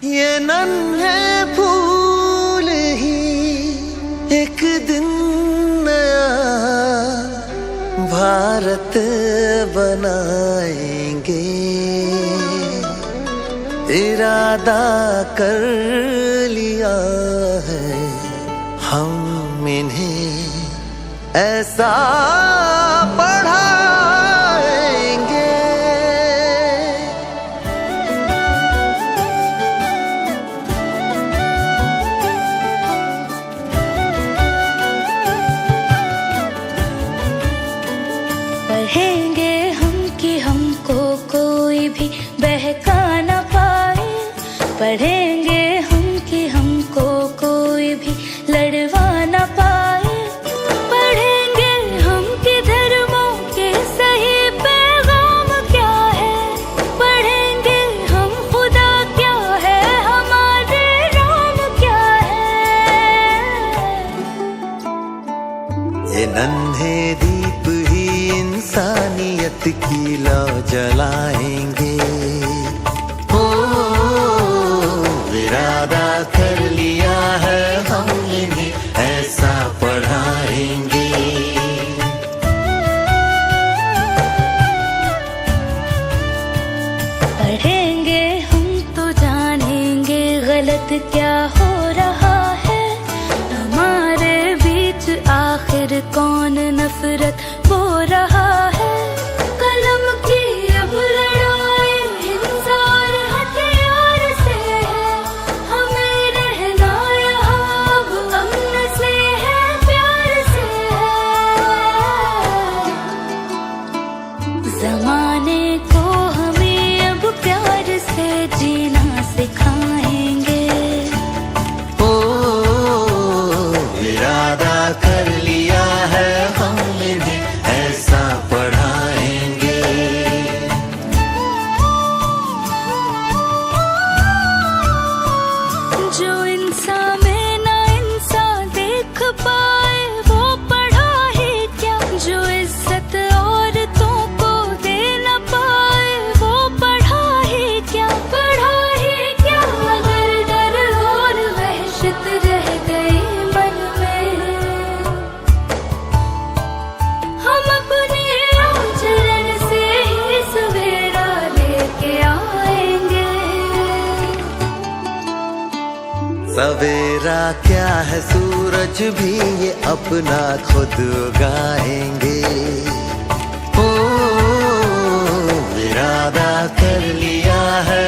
ये नन्हे फूल ही एक दिन नया भारत बनाएंगे। इरादा कर लिया है हम इन्हें ऐसा पढ़ाएंगे। पढ़ेंगे हम कि हमको कोई भी बहका न पाए। पढ़ेंगे हम कि हमको कोई भी लड़वा न पाए। पढ़ेंगे हम कि धर्मों के सही पैगाम क्या है। पढ़ेंगे हम खुदा क्या है, हमारे राम क्या है। ये नन्हे दीप ही इंसानियत की लौ जलाएंगे। हो इरादा कर लिया है हम इन्हें ऐसा पढ़ाएंगे। पढ़ेंगे हम तो जानेंगे गलत क्या हो रहा है। हमारे बीच आखिर कौन नफरत बो रहा है। कलम की अब लड़ाई हिंसा और हथियार से है। हमें रहना यहाँ अब अमन से है, प्यार से है। ज़माने को हमें अब प्यार से जीना सिखाएंगे। ओ इरादा कर लिया है हम इन्हें ऐसा पढ़ाएंगे। जो इंसान में ना इंसान देख पाए वो पढ़ा ही क्या। जो इज्जत औरतों को दे न पाए वो पढ़ा ही क्या। पढ़ा ही क्या अगर डर और वहशत रह गई मन में। हम अपने आचरण से ही सवेरा लेके आएंगे। सवेरा क्या है, सूरज भी ये अपना खुद उगाएंगे। ओ इरादा कर लिया है